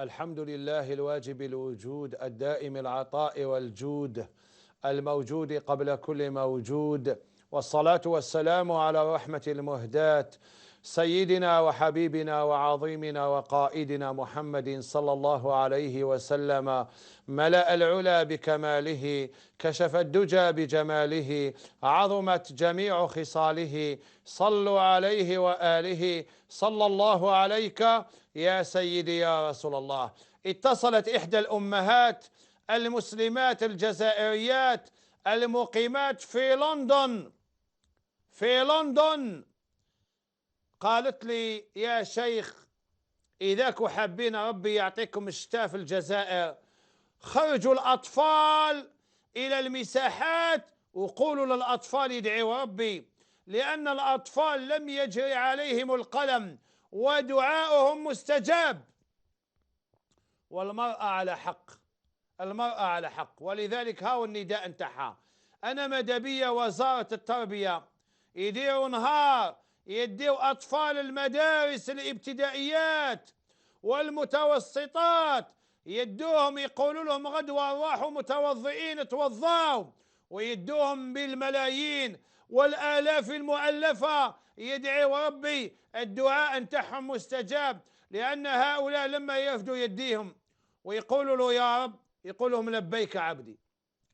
الحمد لله الواجب الوجود الدائم العطاء والجود الموجود قبل كل موجود، والصلاة والسلام على رحمة المهداة سيدنا وحبيبنا وعظيمنا وقائدنا محمد صلى الله عليه وسلم. ملأ العلا بكماله، كشف الدجى بجماله، عظمت جميع خصاله. صلوا عليه وآله. صلى الله عليك يا سيدي يا رسول الله. اتصلت إحدى الأمهات المسلمات الجزائريات المقيمات في لندن قالت لي: يا شيخ، إذاك حابين ربي يعطيكم الشتاء في الجزائر، خرجوا الأطفال إلى المساحات وقولوا للأطفال يدعوا ربي، لأن الأطفال لم يجري عليهم القلم ودعاؤهم مستجاب. والمرأة على حق، المرأة على حق. ولذلك هاو النداء انتحى. أنا مدبية وزارة التربية يديروا نهار يديوا أطفال المدارس الابتدائيات والمتوسطات، يدوهم يقولوا لهم غدوة راحوا متوضئين توضاوا، ويدوهم بالملايين والآلاف المؤلفة يدعوا ربي الدعاء نتاعهم مستجاب، لأن هؤلاء لما يفدوا يديهم ويقولوا له يا رب يقول لهم لبيك عبدي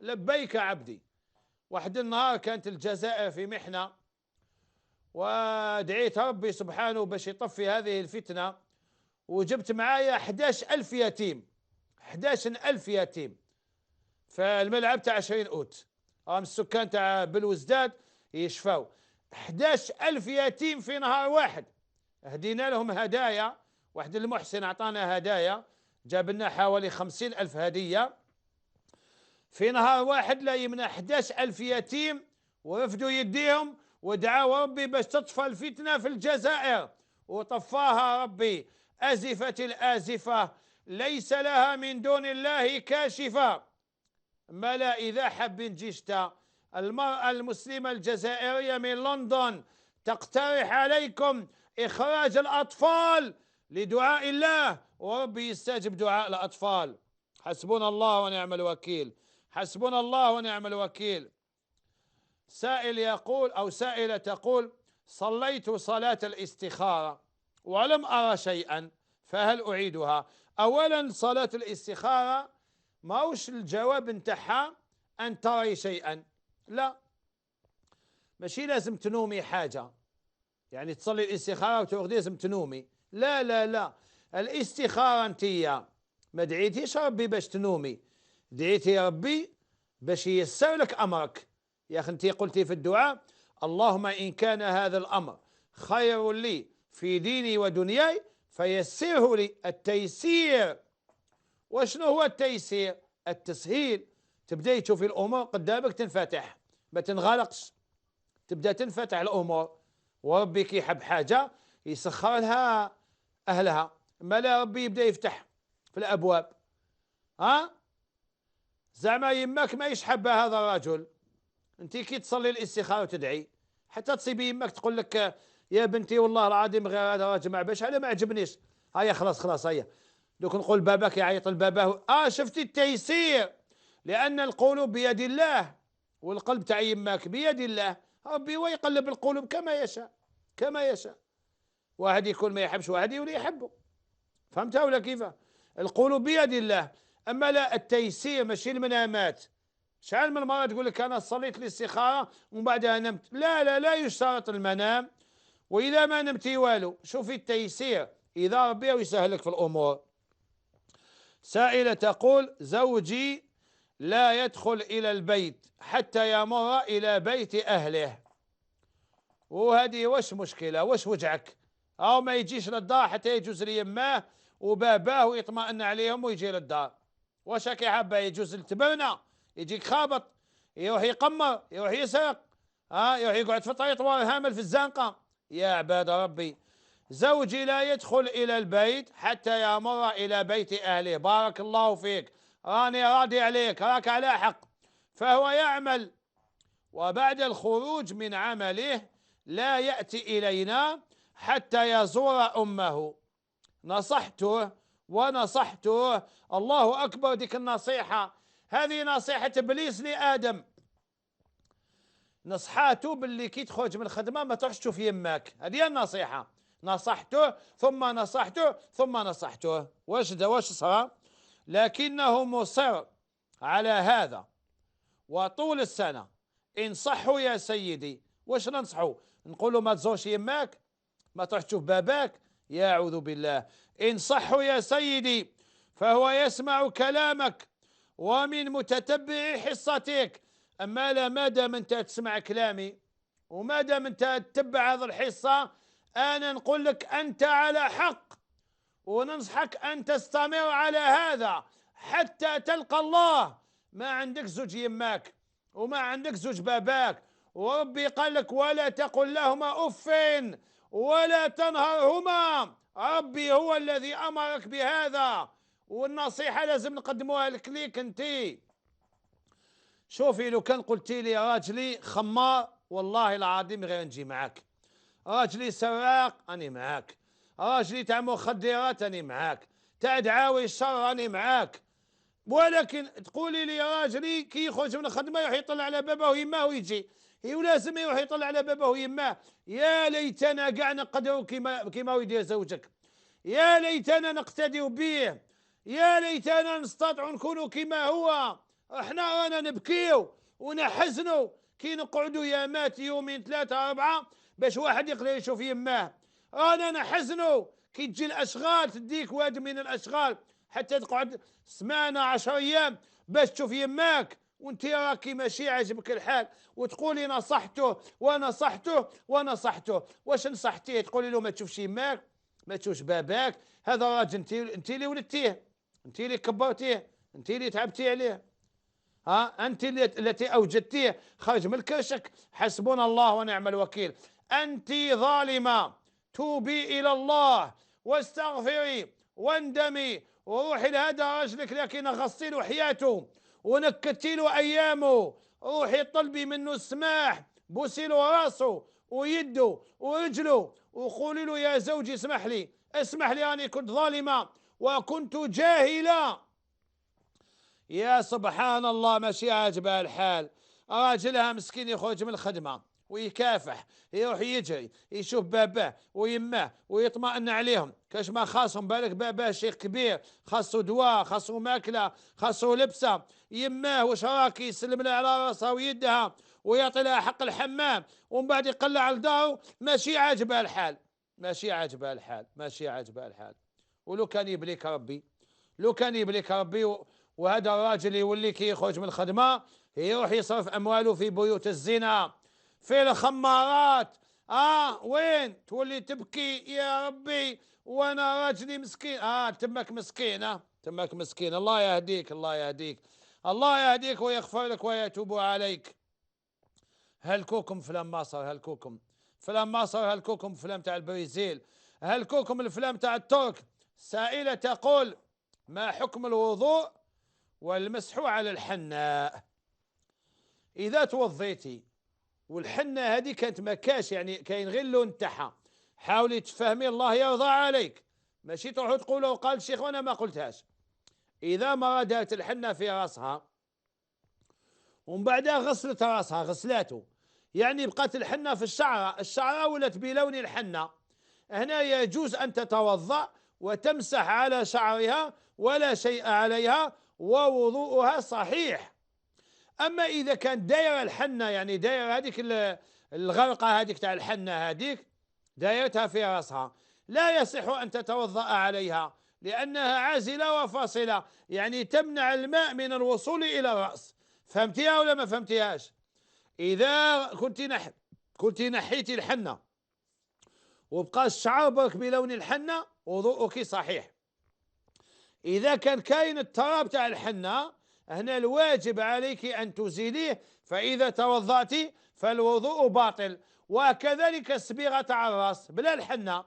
لبيك عبدي. واحد النهار كانت الجزائر في محنة، ودعيت ربي سبحانه باش يطفي هذه الفتنة، وجبت معايا 11,000 يتيم، 11,000 يتيم في الملعب تاع 20 أوت. السكان تاع بالوزداد يشفاو 11,000 يتيم في نهار واحد. هدينا لهم هدايا، واحد المحسن أعطانا هدايا، جاب لنا حوالي 50,000 هدية في نهار واحد. لا يمنع 11,000 يتيم ورفدوا يديهم ودعوا ربي باش تطفى الفتنة في الجزائر، وطفاها ربي. أزفت الآزفة ليس لها من دون الله كاشفة. ملا إذا حب جشتا المرأة المسلمة الجزائرية من لندن تقترح عليكم إخراج الأطفال لدعاء الله، وربي يستجب دعاء الأطفال. حسبنا الله ونعم الوكيل، حسبنا الله ونعم الوكيل. سائل يقول أو سائلة تقول: صليت صلاة الاستخارة ولم أرى شيئا، فهل أعيدها؟ أولا صلاة الاستخارة ماوش الجواب انتحى أن تري شيئا، لا، ماشي لازم تنومي حاجة، يعني تصلي الاستخارة وتوغدي لازم تنومي، لا لا لا. الاستخارة انتيا ما دعيتيش ربي باش تنومي، دعيتي ربي باش ييسر لك أمرك. يا أخي أنت قلتي في الدعاء: اللهم إن كان هذا الأمر خير لي في ديني ودنياي فيسره لي. التيسير، وشنو هو التيسير؟ التسهيل. تبدأ تشوفي الأمور قدامك تنفتح، ما تنغلقش، تبدأ تنفتح الأمور. وربي كي يحب حاجة يسخر لها أهلها، ما لا ربي يبدأ يفتح في الأبواب. زعما يماك ما يشحب هذا الرجل، انت كي تصلي الاستخاره وتدعي حتى تصيبي يماك تقول لك: يا بنتي والله العظيم غير هذا الراجل ما باش على ما عجبنيش، هيا خلاص خلاص هيا دوك نقول باباك يعيط لباباه. شفتي التيسير؟ لان القلوب بيد الله، والقلب تاع يماك بيد الله، ربي هو يقلب القلوب كما يشاء، كما يشاء. واحد يكون ما يحبش واحد يولي يحبه، فهمتها ولا كيف؟ القلوب بيد الله. اما لا، التيسير ماشي المنامات. شحال من مرة تقول لك أنا صليت الاستخارة ومن بعدها نمت، لا لا لا يشترط المنام، وإذا ما نمتي والو. شوفي التيسير إذا ربي يسهلك في الأمور. سائلة تقول: زوجي لا يدخل إلى البيت حتى يمر إلى بيت أهله، وهذه وش مشكلة؟ وش وجعك؟ أو ما يجيش للدار حتى يجوز ليماه وباباه ويطمئن عليهم ويجي للدار. واش راكي حابة يجوز لتبرنا يجيك خابط، يروح يقمر، يروح يسرق، يروح يقعد في الطريق هامل في الزنقة؟ يا عباد ربي، زوجي لا يدخل إلى البيت حتى يمر إلى بيت أهله. بارك الله فيك، راني راضي عليك، راك على حق. فهو يعمل، وبعد الخروج من عمله لا يأتي إلينا حتى يزور أمه. نصحته ونصحته. الله أكبر، ديك النصيحة هذه نصيحة إبليس لآدم، نصحاته باللي كي تخرج من الخدمة ما تروحش تشوف يماك، هذه هي النصيحة. نصحته ثم نصحته ثم نصحته، واش صار؟ لكنه مصر على هذا، وطول السنة انصحوا يا سيدي. واش ننصحوا؟ نقولوا ما تزورش يماك، ما تروح تشوف باباك؟ يا أعوذ بالله. انصحوا يا سيدي فهو يسمع كلامك ومن متتبع حصتك. أما لا، ما دام أنت تسمع كلامي وما دام أنت تتبع هذه الحصة، أنا نقول لك أنت على حق، وننصحك أن تستمر على هذا حتى تلقى الله. ما عندك زوج يماك وما عندك زوج باباك، وربي قال لك ولا تقل لهما أف ولا تنهرهما. ربي هو الذي أمرك بهذا، والنصيحة لازم نقدموها لك ليك انتي. شوفي، لو كان قلتي لي راجلي خمار والله العظيم غير نجي معاك، راجلي سراق أني معاك، راجلي تاع مخدرات أني معاك، تاع دعاوي الشر أني معاك. ولكن تقولي لي راجلي كي يخرج من الخدمة يروح يطلع على بابه ويماه ويجي، ولازم يروح يطلع على بابه ويماه. يا ليتنا كاع نقدروا كيما يدير زوجك، يا ليتنا نقتدي به، يا ليتنا نستطيع نكونوا كما هو. احنا رانا نبكيو ونحزنوا كي نقعدوا يامات يومين ثلاثة أربعة باش واحد يقدر يشوف يماه. رانا نحزنوا كي تجي الأشغال تديك واد من الأشغال حتى تقعد سمانة 10 أيام باش تشوف يماك، وانت راكي ماشي عاجبك الحال وتقولي نصحته ونصحته ونصحته. واش نصحتيه؟ تقولي له ما تشوفش يماك، ما تشوفش باباك. هذا راجل انت اللي ولدتيه، انت اللي كبرتيه، انت اللي تعبتي عليه، ها انت التي اوجدتيه خرج من كرشك. حسبنا الله ونعم الوكيل. انت ظالمه، توبي الى الله واستغفري واندمي وروحي لهذا رجلك لكن غصتي له حياته ونكتي له ايامه، روحي طلبي منه السماح، بوسي له راسه ويده ورجله وقولي له يا زوجي اسمح لي، اسمح لي اني كنت ظالمه وكنت جاهله. يا سبحان الله، ماشي عاجبها الحال. راجلها مسكين يخرج من الخدمة ويكافح، يروح يجري يشوف باباه ويماه ويطمئن عليهم، كاش ما خاصهم. بالك باباه شيخ كبير، خاصو دواء، خاصو ماكلة، خاصو لبسة. يماه واش راكي يسلم لها على راسها ويدها ويعطي لها حق الحمام ومن بعد يقلع لدارو. ماشي عاجبها الحال، ماشي عاجبها الحال، ماشي عاجبها الحال. ولو كان يبليك ربي، لو كان يبليك ربي وهذا الراجل يولي كي يخرج من الخدمة يروح يصرف أمواله في بيوت الزنا، في الخمارات. وين تولي تبكي يا ربي وانا راجلي مسكين. تمك مسكين، تمك مسكين. الله يهديك، الله يهديك، الله يهديك ويغفر لك ويتوب عليك. هلكوكم فلان مصر، هلكوكم فلان مصر، هلكوكم فلان تاع البرازيل، هلكوكم الفلام تاع الترك. سائلة تقول ما حكم الوضوء والمسح على الحناء؟ إذا توضيتي والحنة هذه كانت ما كاش، يعني كاين غير اللون تاعها، حاولي تفهمي الله يرضى عليك، ماشي تروحوا تقولوا قال الشيخ وانا ما قلتهاش. إذا ما دارت الحنة في راسها ومن بعدها غسلت راسها غسلاته، يعني بقات الحنة في الشعرة، الشعرة ولت بلون الحنة، هنا يجوز أن تتوضأ وتمسح على شعرها ولا شيء عليها ووضوءها صحيح. أما إذا كانت دايرة الحنة، يعني دايرة هذيك الغرقة هذيك تاع الحنة هذيك دايرتها في رأسها، لا يصح أن تتوضأ عليها لأنها عازلة وفاصلة، يعني تمنع الماء من الوصول إلى الرأس. فهمتيها ولا ما فهمتيهاش؟ إذا كنت نحيتي الحنة وبقى الشعر برك بلون الحنة وضوءك صحيح. إذا كان كاين التراب تاع الحنة هنا الواجب عليك أن تزيليه، فإذا توضأت فالوضوء باطل. وكذلك السبيغة تاع الراس بلا الحنة،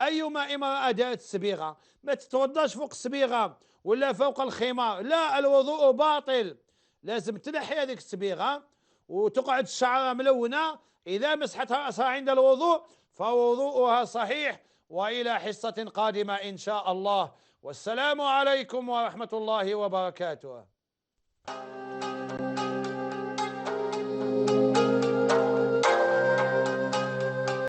أيما امرأة دارت السبيغة ما تتوضاش فوق السبيغة ولا فوق الخمار، لا، الوضوء باطل. لازم تنحي هذيك السبيغة وتقعد الشعر ملونة. إذا مسحت رأسها عند الوضوء فوضوءها صحيح. وإلى حصة قادمة إن شاء الله، والسلام عليكم ورحمة الله وبركاته.